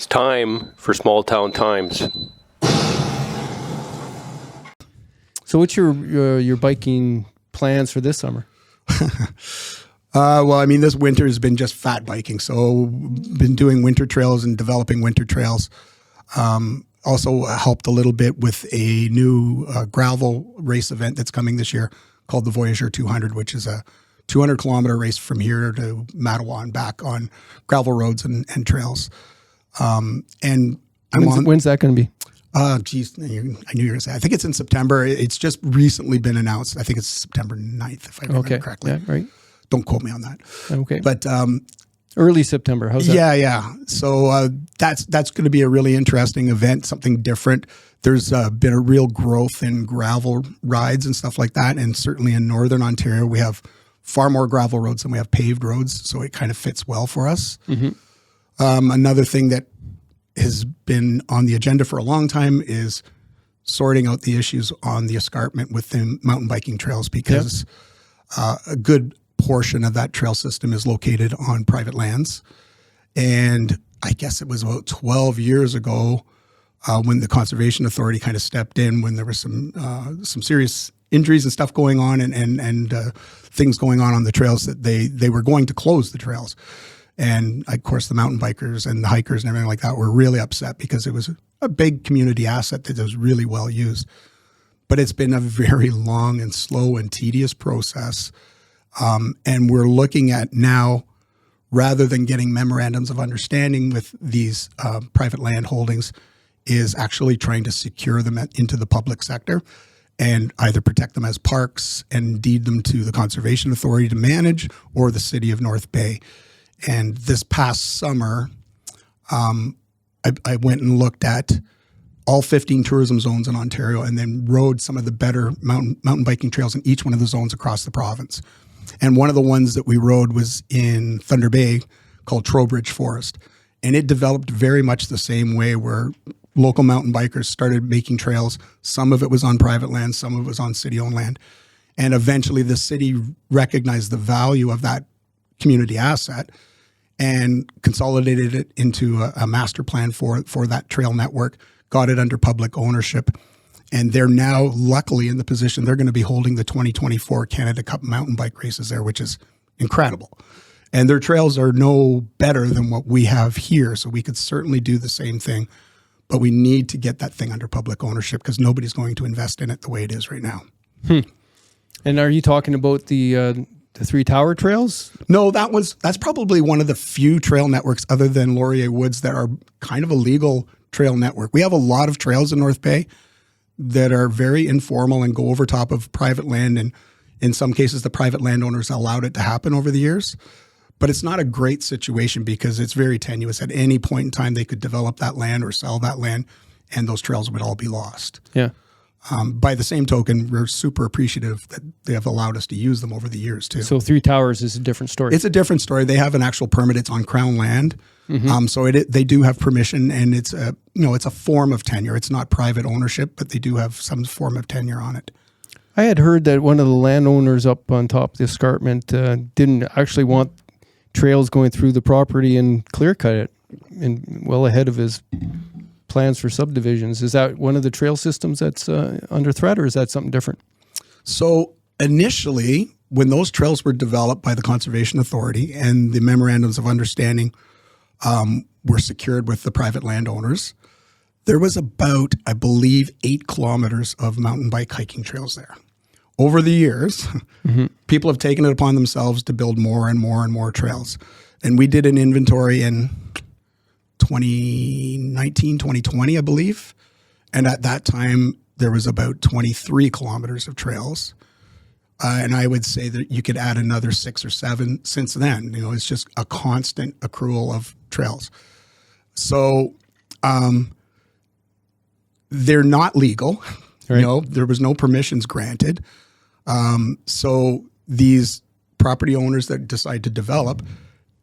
It's time for Small Town Times. So what's your biking plans for this summer? Well, I mean, this winter has been just fat biking. So been doing winter trails and developing winter trails. Also helped a little bit with a new gravel race event that's coming this year called the Voyageur 200, which is a 200-kilometer race from here to Mattawa and back on gravel roads and trails. And when's that going to be? Geez, I knew you were going to say. I think it's in September. It's just recently been announced. I think it's September 9th, if I remember correctly. Yeah, right. Don't quote me on that. Okay. But early September. How's that? Yeah. So that's going to be a really interesting event, something different. There's been a real growth in gravel rides and stuff like that. And certainly in Northern Ontario, we have far more gravel roads than we have paved roads. So it kind of fits well for us. Mm-hmm. Another thing that has been on the agenda for a long time is sorting out the issues on the escarpment with the mountain biking trails, because a good portion of that trail system is located on private lands. And I guess it was about 12 years ago when the Conservation Authority kind of stepped in, when there was some serious injuries and stuff going on and things going on the trails, that they were going to close the trails. And of course, the mountain bikers and the hikers and everything like that were really upset, because it was a big community asset that was really well used. But it's been a very long and slow and tedious process. And we're looking at now, rather than getting memorandums of understanding with these private land holdings, is actually trying to secure them into the public sector and either protect them as parks and deed them to the Conservation Authority to manage, or the city of North Bay. And this past summer, I went and looked at all 15 tourism zones in Ontario, and then rode some of the better mountain biking trails in each one of the zones across the province. And one of the ones that we rode was in Thunder Bay, called Trowbridge Forest. And it developed very much the same way, where local mountain bikers started making trails. Some of it was on private land, some of it was on city-owned land. And eventually the city recognized the value of that community asset and consolidated it into a master plan for that trail network, got it under public ownership. And they're now luckily in the position they're going to be holding the 2024 Canada Cup mountain bike races there, which is incredible. And their trails are no better than what we have here. So we could certainly do the same thing, but we need to get that thing under public ownership, because nobody's going to invest in it the way it is right now. And are you talking about the Three Tower Trails? No, that's probably one of the few trail networks other than Laurier Woods that are kind of a legal trail network. We have a lot of trails in North Bay that are very informal and go over top of private land. And in some cases, the private landowners allowed it to happen over the years. But it's not a great situation, because it's very tenuous. At any point in time, they could develop that land or sell that land, and those trails would all be lost. Yeah. By the same token, we're super appreciative that they have allowed us to use them over the years too. So Three Towers is a different story. It's a different story. They have an actual permit. It's on Crown land. Mm-hmm. So they do have permission, and it's a form of tenure. It's not private ownership, but they do have some form of tenure on it. I had heard that one of the landowners up on top of the escarpment didn't actually want trails going through the property and clear cut it, and well ahead of his plans for subdivisions. Is that one of the trail systems that's under threat, or is that something different? So initially, when those trails were developed by the Conservation Authority and the memorandums of understanding were secured with the private landowners, there was about, I believe, 8 kilometers of mountain bike hiking trails there. Over the years, people have taken it upon themselves to build more and more and more trails. And we did an inventory in 2019, 2020, I believe. And at that time, there was about 23 kilometers of trails. And I would say that you could add another 6 or 7 since then. You know, it's just a constant accrual of trails. So they're not legal. Right. You know, there was no permissions granted. So these property owners that decide to develop,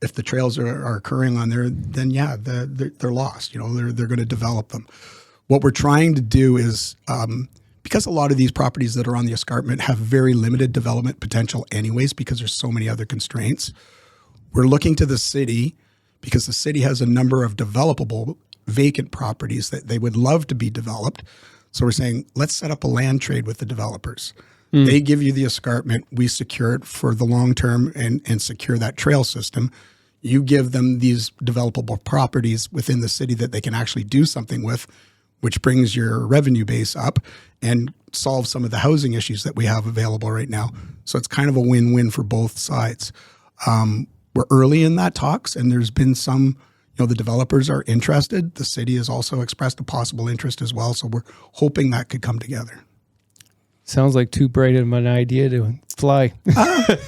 if the trails are occurring on there, then yeah, they're lost. You know, they're going to develop them. What we're trying to do is, because a lot of these properties that are on the escarpment have very limited development potential anyways, because there's so many other constraints, we're looking to the city, because the city has a number of developable vacant properties that they would love to be developed. So we're saying, let's set up a land trade with the developers. They give you the escarpment. We secure it for the long term and secure that trail system. You give them these developable properties within the city that they can actually do something with, which brings your revenue base up and solves some of the housing issues that we have available right now. So it's kind of a win-win for both sides. We're early in that talks, and there's been some, the developers are interested. The city has also expressed a possible interest as well. So we're hoping that could come together. Sounds like too bright of an idea to fly.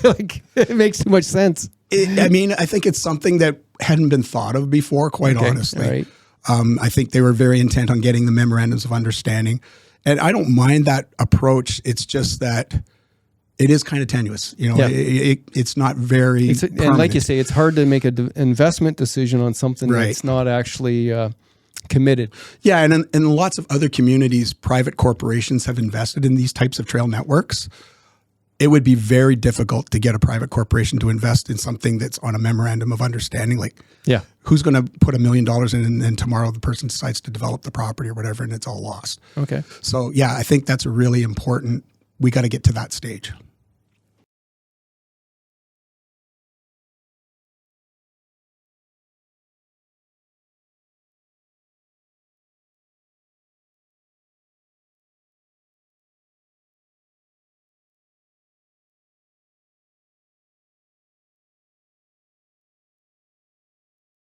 Like, it makes too much sense. I think it's something that hadn't been thought of before, quite honestly. All right. I think they were very intent on getting the memorandums of understanding. And I don't mind that approach. It's just that it is kind of tenuous. It's not very permanent. And like you say, it's hard to make an investment decision on something that's not actually committed. Yeah, and in lots of other communities, private corporations have invested in these types of trail networks. It would be very difficult to get a private corporation to invest in something that's on a memorandum of understanding. Like, who's going to put $1 million in, and then tomorrow the person decides to develop the property or whatever, and it's all lost. Okay. So, I think that's a really important. We got to get to that stage.